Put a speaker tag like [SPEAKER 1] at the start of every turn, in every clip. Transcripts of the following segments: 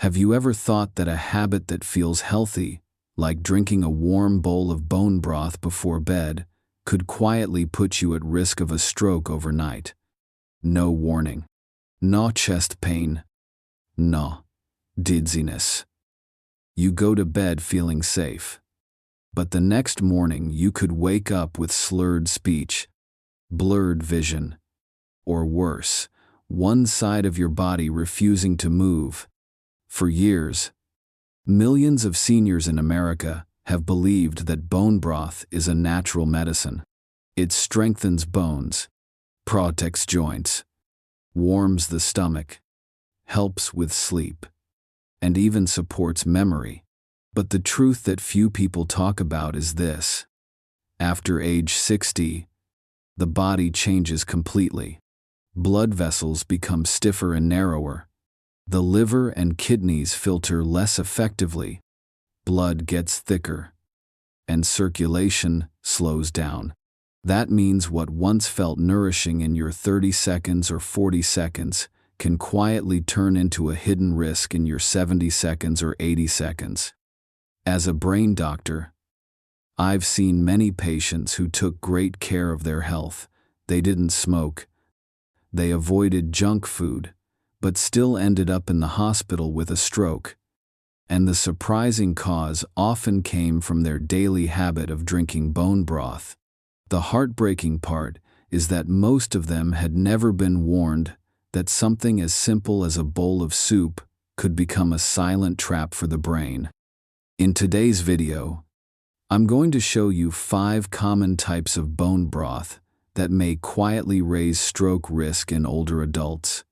[SPEAKER 1] Have you ever thought that a habit that feels healthy, like drinking a warm bowl of bone broth before bed, could quietly put you at risk of a stroke overnight? No warning. No chest pain. No dizziness. You go to bed feeling safe. But the next morning you could wake up with slurred speech, blurred vision, or worse, one side of your body refusing to move. For years, millions of seniors in America have believed that bone broth is a natural medicine. It strengthens bones, protects joints, warms the stomach, helps with sleep, and even supports memory. But the truth that few people talk about is this. After age 60, the body changes completely. Blood vessels become stiffer and narrower. The liver and kidneys filter less effectively. Blood gets thicker, and circulation slows down. That means what once felt nourishing in your 30 seconds or 40 seconds can quietly turn into a hidden risk in your 70 seconds or 80 seconds. As a brain doctor, I've seen many patients who took great care of their health. They didn't smoke. They avoided junk food, but still ended up in the hospital with a stroke. And the surprising cause often came from their daily habit of drinking bone broth. The heartbreaking part is that most of them had never been warned that something as simple as a bowl of soup could become a silent trap for the brain. In today's video, I'm going to show you 5 common types of bone broth that may quietly raise stroke risk in older adults.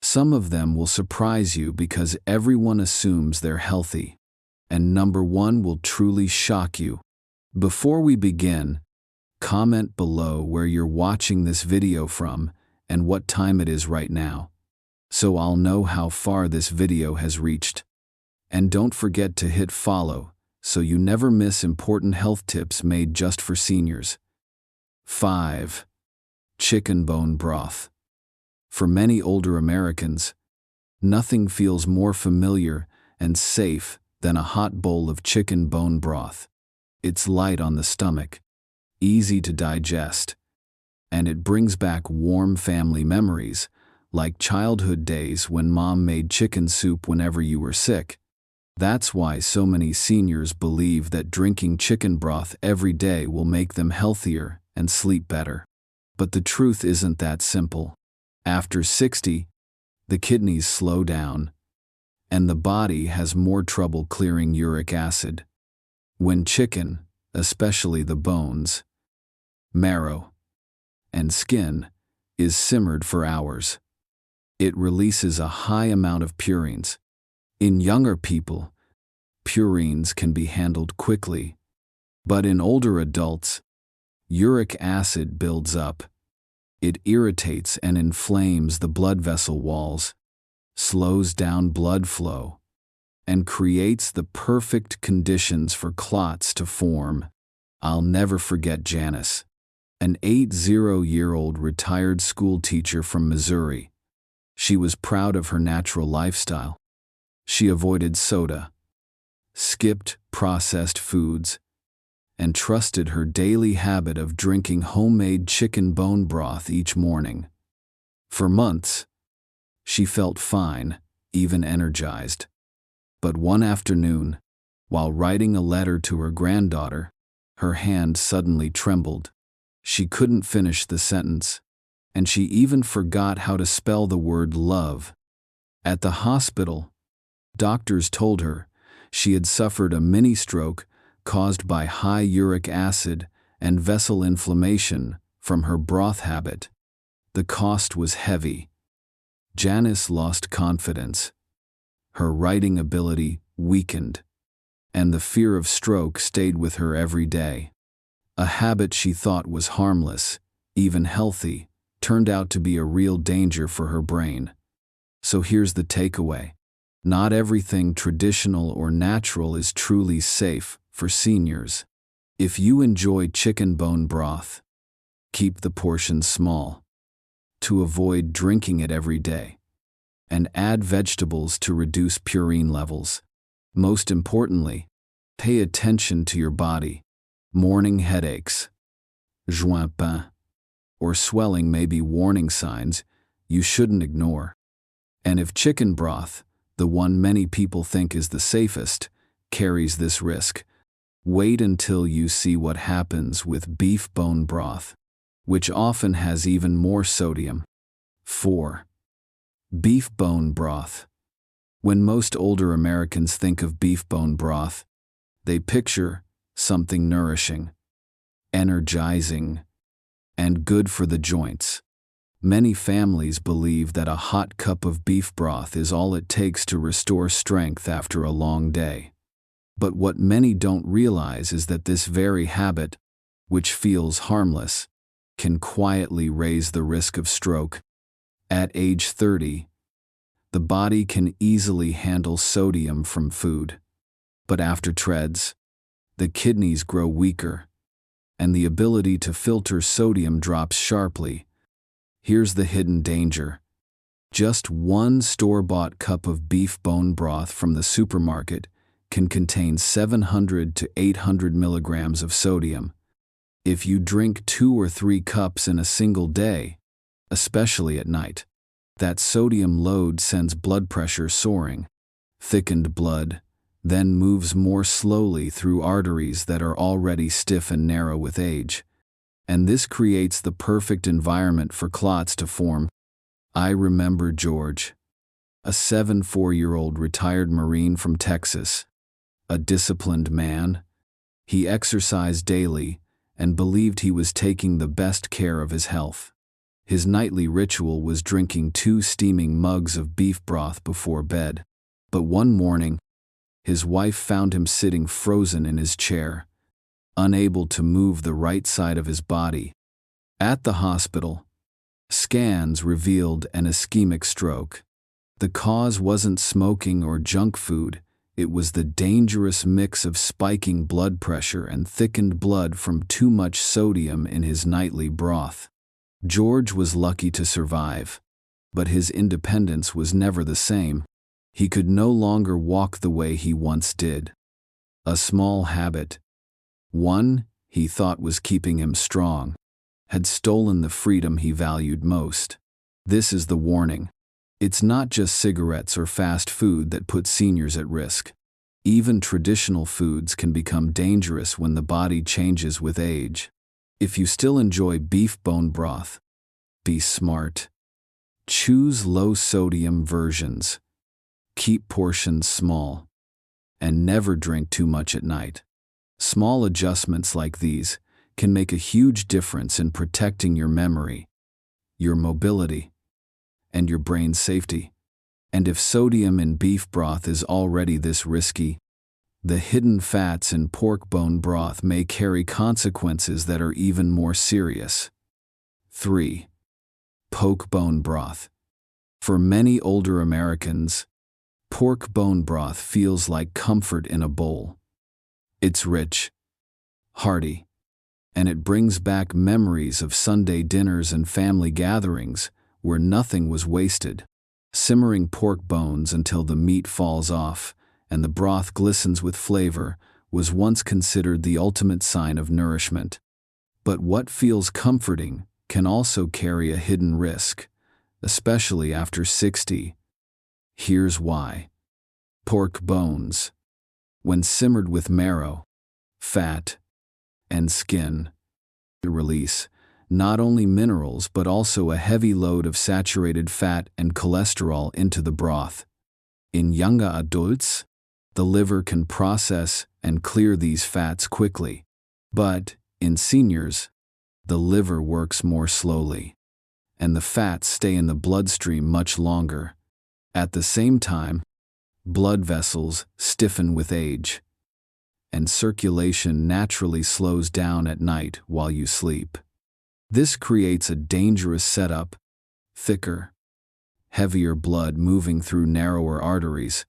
[SPEAKER 1] Some of them will surprise you because everyone assumes they're healthy, and number 1 will truly shock you. Before we begin, comment below where you're watching this video from and what time it is right now, so I'll know how far this video has reached. And don't forget to hit follow so you never miss important health tips made just for seniors. 5. Chicken bone broth. For many older Americans, nothing feels more familiar and safe than a hot bowl of chicken bone broth. It's light on the stomach, easy to digest, and it brings back warm family memories, like childhood days when mom made chicken soup whenever you were sick. That's why so many seniors believe that drinking chicken broth every day will make them healthier and sleep better. But the truth isn't that simple. After 60, the kidneys slow down, and the body has more trouble clearing uric acid. When chicken, especially the bones, marrow, and skin, is simmered for hours, it releases a high amount of purines. In younger people, purines can be handled quickly, but in older adults, uric acid builds up. It irritates and inflames the blood vessel walls, slows down blood flow, and creates the perfect conditions for clots to form. I'll never forget Janice, an 80-year-old retired school teacher from Missouri. She was proud of her natural lifestyle. She avoided soda, skipped processed foods, and trusted her daily habit of drinking homemade chicken bone broth each morning. For months, she felt fine, even energized. But one afternoon, while writing a letter to her granddaughter, her hand suddenly trembled. She couldn't finish the sentence, and she even forgot how to spell the word love. At the hospital, doctors told her she had suffered a mini stroke caused by high uric acid and vessel inflammation from her broth habit. The cost was heavy. Janice lost confidence. Her writing ability weakened, and the fear of stroke stayed with her every day. A habit she thought was harmless, even healthy, turned out to be a real danger for her brain. So here's the takeaway. Not everything traditional or natural is truly safe for seniors. If you enjoy chicken bone broth, keep the portions small, to avoid drinking it every day. and add vegetables to reduce purine levels. Most importantly, pay attention to your body. Morning headaches, joint pain, or swelling may be warning signs you shouldn't ignore. And if chicken broth, the one many people think is the safest, carries this risk, wait until you see what happens with beef bone broth, which often has even more sodium. 4. Beef bone broth. When most older Americans think of beef bone broth, they picture something nourishing, energizing, and good for the joints. Many families believe that a hot cup of beef broth is all it takes to restore strength after a long day. But what many don't realize is that this very habit, which feels harmless, can quietly raise the risk of stroke. At age 30, the body can easily handle sodium from food. But after treads, the kidneys grow weaker, and the ability to filter sodium drops sharply. Here's the hidden danger. Just one store-bought cup of beef bone broth from the supermarket can contain 700 to 800 milligrams of sodium. If you drink 2 or 3 cups in a single day, especially at night, that sodium load sends blood pressure soaring. Thickened blood then moves more slowly through arteries that are already stiff and narrow with age. And this creates the perfect environment for clots to form. I remember George, a 74-year-old retired Marine from Texas, a disciplined man. He exercised daily and believed he was taking the best care of his health. His nightly ritual was drinking 2 steaming mugs of beef broth before bed. But one morning, his wife found him sitting frozen in his chair, unable to move the right side of his body. At the hospital, scans revealed an ischemic stroke. The cause wasn't smoking or junk food, it was the dangerous mix of spiking blood pressure and thickened blood from too much sodium in his nightly broth. George was lucky to survive, but his independence was never the same. He could no longer walk the way he once did. A small habit, one he thought was keeping him strong, had stolen the freedom he valued most. This is the warning. It's not just cigarettes or fast food that put seniors at risk. Even traditional foods can become dangerous when the body changes with age. If you still enjoy beef bone broth, be smart. Choose low-sodium versions. Keep portions small. And never drink too much at night. Small adjustments like these can make a huge difference in protecting your memory, your mobility, and your brain's safety. And if sodium in beef broth is already this risky, the hidden fats in pork bone broth may carry consequences that are even more serious. 3. Pork bone broth. For many older Americans, pork bone broth feels like comfort in a bowl. It's rich, hearty, and it brings back memories of Sunday dinners and family gatherings where nothing was wasted. Simmering pork bones until the meat falls off and the broth glistens with flavor was once considered the ultimate sign of nourishment. But what feels comforting can also carry a hidden risk, especially after 60. Here's why. Pork bones, when simmered with marrow, fat, and skin, release not only minerals but also a heavy load of saturated fat and cholesterol into the broth. In younger adults, the liver can process and clear these fats quickly, but in seniors, the liver works more slowly, and the fats stay in the bloodstream much longer. At the same time, blood vessels stiffen with age, and circulation naturally slows down at night while you sleep. This creates a dangerous setup: thicker, heavier blood moving through narrower arteries.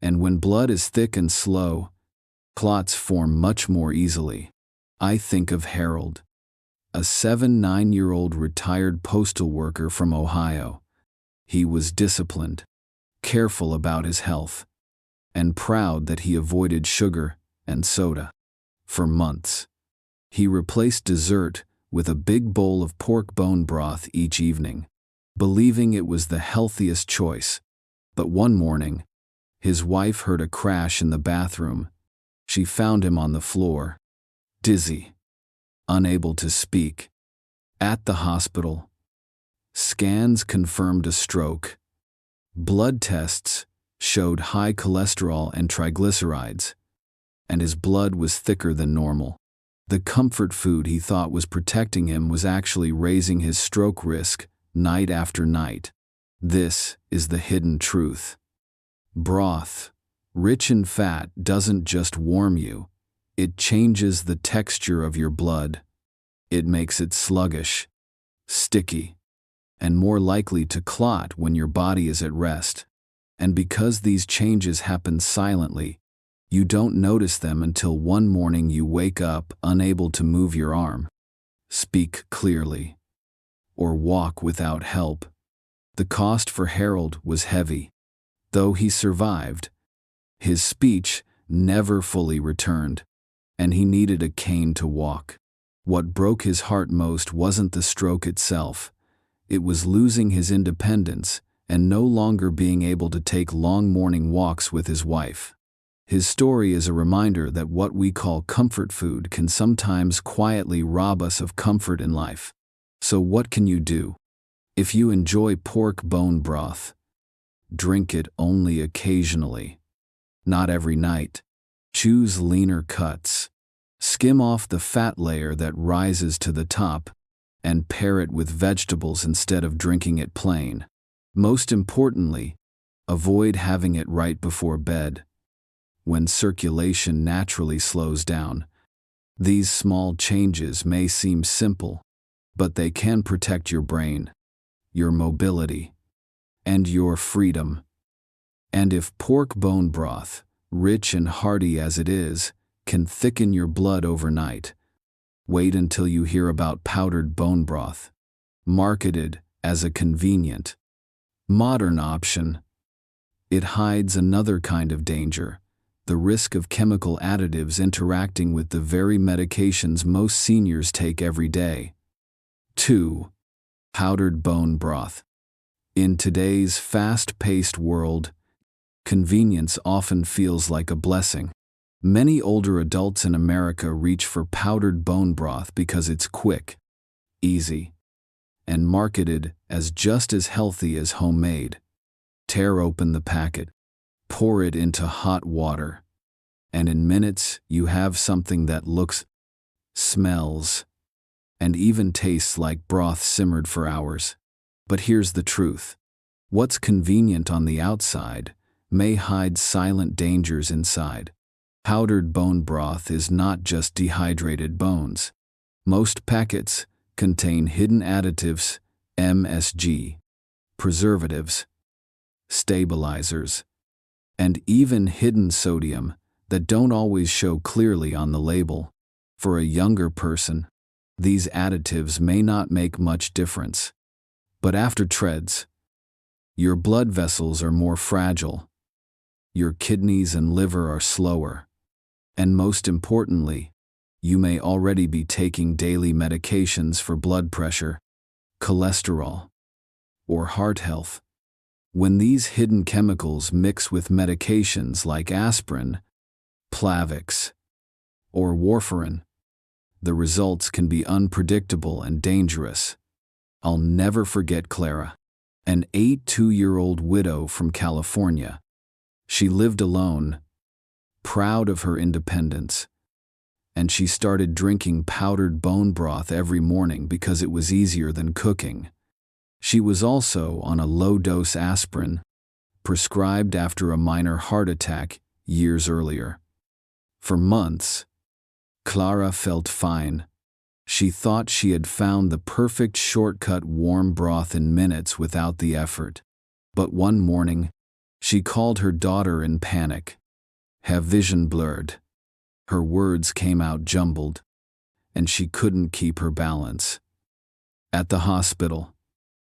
[SPEAKER 1] And when blood is thick and slow, clots form much more easily. I think of Harold, a 79-year-old retired postal worker from Ohio. He was disciplined, careful about his health, and proud that he avoided sugar and soda. For months, he replaced dessert with a big bowl of pork bone broth each evening, believing it was the healthiest choice. But one morning, his wife heard a crash in the bathroom. She found him on the floor, dizzy, unable to speak. At the hospital, scans confirmed a stroke. Blood tests showed high cholesterol and triglycerides, and his blood was thicker than normal. The comfort food he thought was protecting him was actually raising his stroke risk night after night. This is the hidden truth. Broth, rich in fat, doesn't just warm you, it changes the texture of your blood. It makes it sluggish, sticky, and more likely to clot when your body is at rest. And because these changes happen silently, you don't notice them until one morning you wake up unable to move your arm, speak clearly, or walk without help. The cost for Harold was heavy. Though he survived, his speech never fully returned, and he needed a cane to walk. What broke his heart most wasn't the stroke itself. It was losing his independence and no longer being able to take long morning walks with his wife. His story is a reminder that what we call comfort food can sometimes quietly rob us of comfort in life. So what can you do? If you enjoy pork bone broth, drink it only occasionally, not every night. Choose leaner cuts. Skim off the fat layer that rises to the top, and pair it with vegetables instead of drinking it plain. Most importantly, avoid having it right before bed, when circulation naturally slows down. These small changes may seem simple, but they can protect your brain, your mobility, and your freedom. And if pork bone broth, rich and hearty as it is, can thicken your blood overnight, wait until you hear about powdered bone broth, marketed as a convenient, modern option. It hides another kind of danger, the risk of chemical additives interacting with the very medications most seniors take every day. 2. Powdered bone broth. In today's fast-paced world, convenience often feels like a blessing. Many older adults in America reach for powdered bone broth because it's quick, easy, and marketed as just as healthy as homemade. Tear open the packet, pour it into hot water, and in minutes you have something that looks, smells, and even tastes like broth simmered for hours. But here's the truth. What's convenient on the outside may hide silent dangers inside. Powdered bone broth is not just dehydrated bones. Most packets contain hidden additives, MSG, preservatives, stabilizers, and even hidden sodium that don't always show clearly on the label. For a younger person, these additives may not make much difference. But after treads, your blood vessels are more fragile, your kidneys and liver are slower, and most importantly, you may already be taking daily medications for blood pressure, cholesterol, or heart health. When these hidden chemicals mix with medications like aspirin, Plavix, or warfarin, the results can be unpredictable and dangerous. I'll never forget Clara, an 82-year-old widow from California. She lived alone, proud of her independence, and she started drinking powdered bone broth every morning because it was easier than cooking. She was also on a low-dose aspirin, prescribed after a minor heart attack years earlier. For months, Clara felt fine. She thought she had found the perfect shortcut: warm broth in minutes without the effort. But one morning, she called her daughter in panic. Her vision blurred. Her words came out jumbled, and she couldn't keep her balance. At the hospital,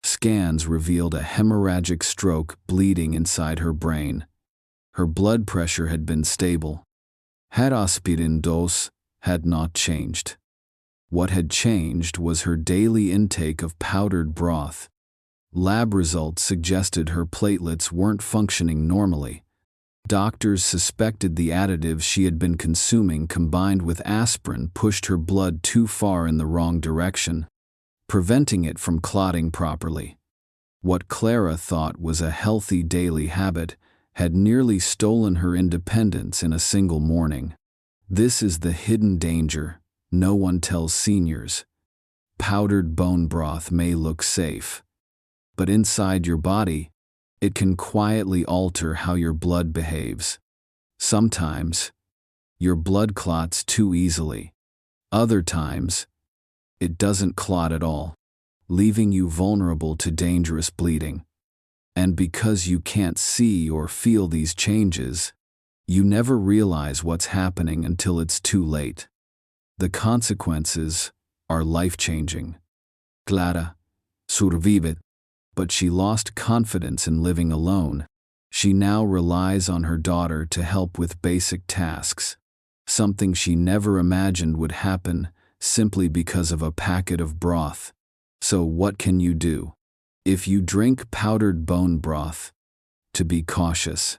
[SPEAKER 1] Scans revealed a hemorrhagic stroke bleeding inside her brain. Her blood pressure had been stable. Her aspirin dose had not changed. What had changed was her daily intake of powdered broth. Lab results suggested her platelets weren't functioning normally. Doctors suspected the additives she had been consuming combined with aspirin pushed her blood too far in the wrong direction, preventing it from clotting properly. What Clara thought was a healthy daily habit had nearly stolen her independence in a single morning. This is the hidden danger no one tells seniors. Powdered bone broth may look safe, but inside your body, it can quietly alter how your blood behaves. Sometimes, your blood clots too easily. Other times, it doesn't clot at all, leaving you vulnerable to dangerous bleeding. And because you can't see or feel these changes, you never realize what's happening until it's too late. The consequences are life-changing. Clara survived, but she lost confidence in living alone. She now relies on her daughter to help with basic tasks, something she never imagined would happen simply because of a packet of broth. So what can you do? If you drink powdered bone broth, to be cautious.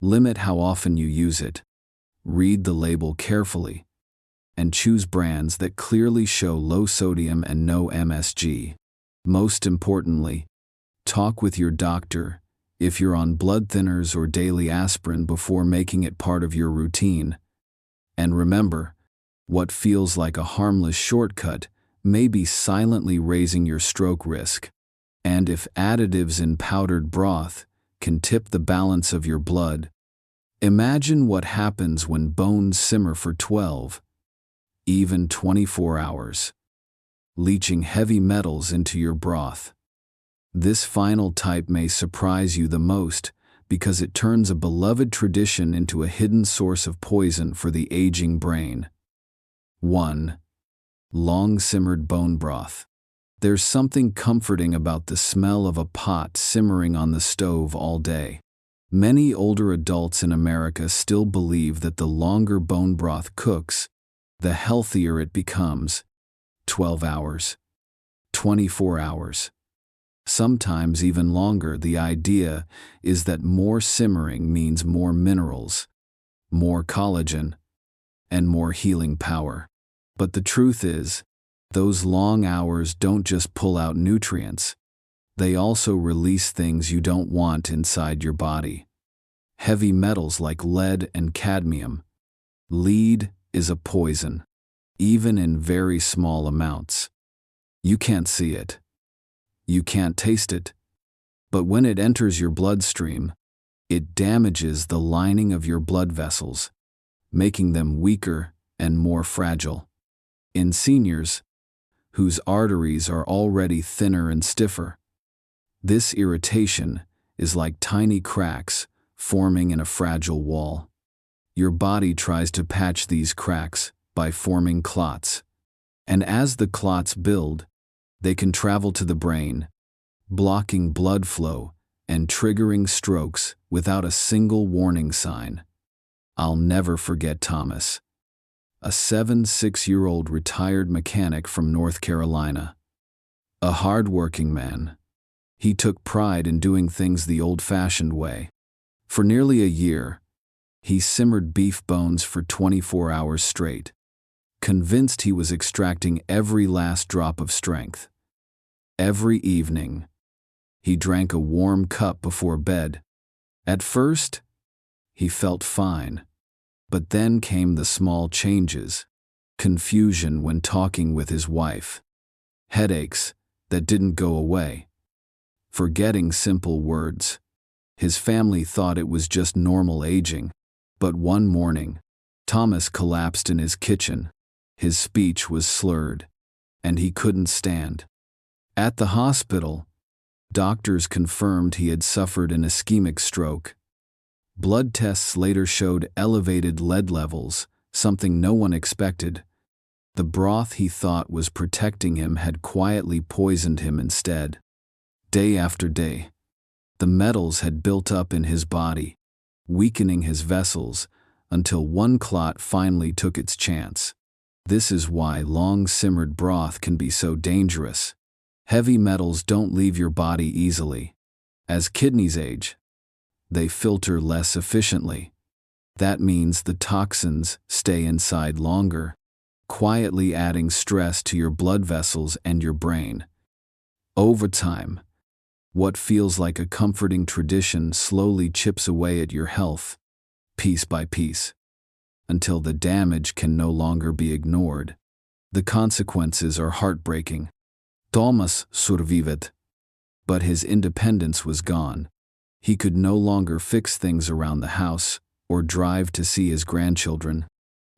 [SPEAKER 1] Limit how often you use it. Read the label carefully. And choose brands that clearly show low sodium and no MSG. Most importantly, talk with your doctor if you're on blood thinners or daily aspirin before making it part of your routine. And remember, what feels like a harmless shortcut may be silently raising your stroke risk. And if additives in powdered broth can tip the balance of your blood, imagine what happens when bones simmer for 12, even 24 hours, leaching heavy metals into your broth. This final type may surprise you the most because it turns a beloved tradition into a hidden source of poison for the aging brain. 1. Long-simmered bone broth. There's something comforting about the smell of a pot simmering on the stove all day. Many older adults in America still believe that the longer bone broth cooks, the healthier it becomes. 12 hours. 24 hours. Sometimes even longer. The idea is that more simmering means more minerals, more collagen, and more healing power. But the truth is, those long hours don't just pull out nutrients. They also release things you don't want inside your body. Heavy metals like lead and cadmium. Lead is a poison, even in very small amounts. You can't see it. You can't taste it. But when it enters your bloodstream, it damages the lining of your blood vessels, making them weaker and more fragile. In seniors, whose arteries are already thinner and stiffer, this irritation is like tiny cracks forming in a fragile wall. Your body tries to patch these cracks by forming clots. And as the clots build, they can travel to the brain, blocking blood flow and triggering strokes without a single warning sign. I'll never forget Thomas, a 76-year-old retired mechanic from North Carolina. A hard-working man. He took pride in doing things the old-fashioned way. For nearly a year, he simmered beef bones for 24 hours straight, convinced he was extracting every last drop of strength. Every evening, he drank a warm cup before bed. At first, he felt fine. But then came the small changes, confusion when talking with his wife, headaches that didn't go away, forgetting simple words. His family thought it was just normal aging, but one morning, Thomas collapsed in his kitchen. His speech was slurred, and he couldn't stand. At the hospital, doctors confirmed he had suffered an ischemic stroke. Blood tests later showed elevated lead levels, something no one expected. The broth he thought was protecting him had quietly poisoned him instead. Day after day, the metals had built up in his body, weakening his vessels until one clot finally took its chance. This is why long-simmered broth can be so dangerous. Heavy metals don't leave your body easily. As kidneys age, they filter less efficiently. That means the toxins stay inside longer, quietly adding stress to your blood vessels and your brain. Over time, what feels like a comforting tradition slowly chips away at your health, piece by piece, until the damage can no longer be ignored. The consequences are heartbreaking. Thomas survived, but his independence was gone. He could no longer fix things around the house or drive to see his grandchildren,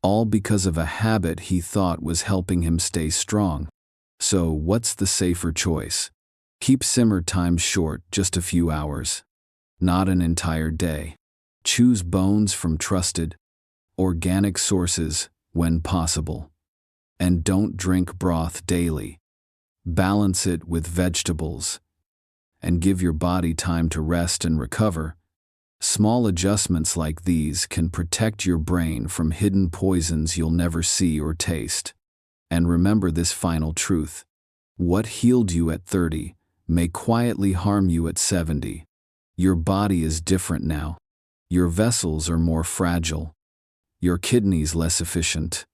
[SPEAKER 1] all because of a habit he thought was helping him stay strong. So what's the safer choice? Keep simmer times short, just a few hours, not an entire day. Choose bones from trusted, organic sources when possible. And don't drink broth daily. Balance it with vegetables. And give your body time to rest and recover. Small adjustments like these can protect your brain from hidden poisons you'll never see or taste. And remember this final truth: what healed you at 30 may quietly harm you at 70. Your body is different now. Your vessels are more fragile. Your kidneys less efficient.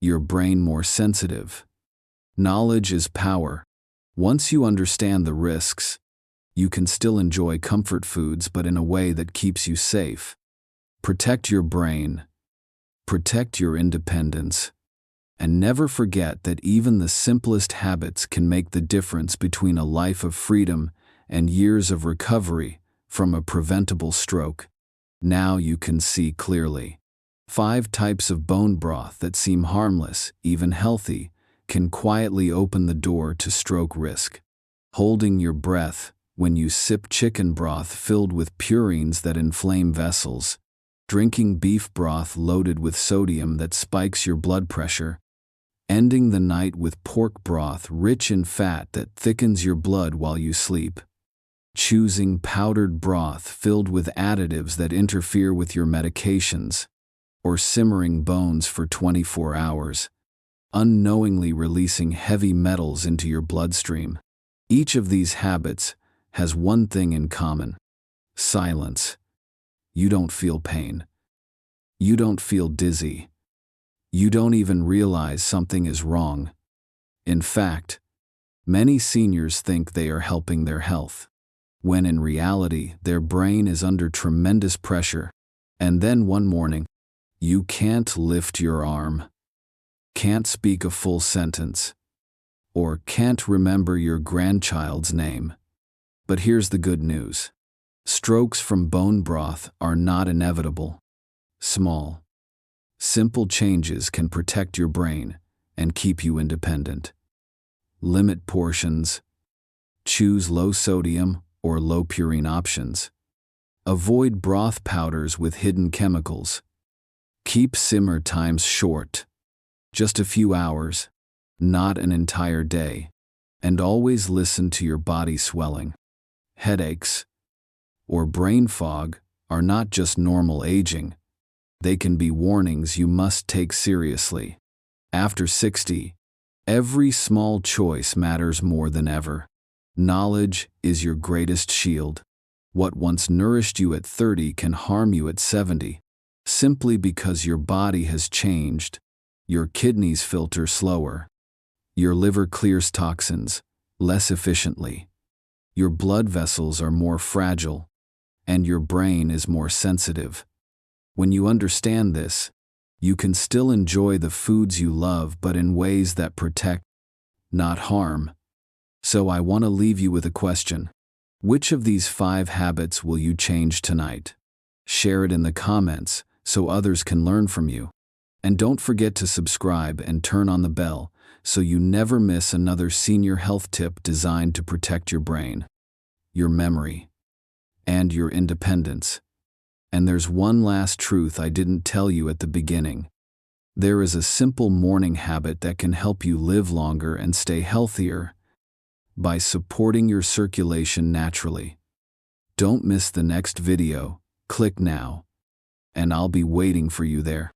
[SPEAKER 1] Your brain more sensitive. Knowledge is power. Once you understand the risks, you can still enjoy comfort foods, but in a way that keeps you safe. Protect your brain. Protect your independence. And never forget that even the simplest habits can make the difference between a life of freedom and years of recovery from a preventable stroke. Now you can see clearly. 5 types of bone broth that seem harmless, even healthy, can quietly open the door to stroke risk. Holding your breath when you sip chicken broth filled with purines that inflame vessels. Drinking beef broth loaded with sodium that spikes your blood pressure. Ending the night with pork broth rich in fat that thickens your blood while you sleep. Choosing powdered broth filled with additives that interfere with your medications. Or simmering bones for 24 hours, unknowingly releasing heavy metals into your bloodstream. Each of these habits has one thing in common: silence. You don't feel pain. You don't feel dizzy. You don't even realize something is wrong. In fact, many seniors think they are helping their health, when in reality their brain is under tremendous pressure. And then one morning, you can't lift your arm, can't speak a full sentence, or can't remember your grandchild's name. But here's the good news. Strokes from bone broth are not inevitable. Small, simple changes can protect your brain and keep you independent. Limit portions. Choose low sodium or low purine options. Avoid broth powders with hidden chemicals. Keep simmer times short, just a few hours, not an entire day. And always listen to your body swelling. Headaches or brain fog are not just normal aging. They can be warnings you must take seriously. After 60, every small choice matters more than ever. Knowledge is your greatest shield. What once nourished you at 30 can harm you at 70. Simply because your body has changed. Your kidneys filter slower. Your liver clears toxins less efficiently. Your blood vessels are more fragile, and your brain is more sensitive. When you understand this, you can still enjoy the foods you love, but in ways that protect, not harm. So I want to leave you with a question. Which of these 5 habits will you change tonight? Share it in the comments so others can learn from you. And don't forget to subscribe and turn on the bell so you never miss another senior health tip designed to protect your brain, your memory, and your independence. And there's one last truth I didn't tell you at the beginning. There is a simple morning habit that can help you live longer and stay healthier. by supporting your circulation naturally. Don't miss the next video. Click now, and I'll be waiting for you there.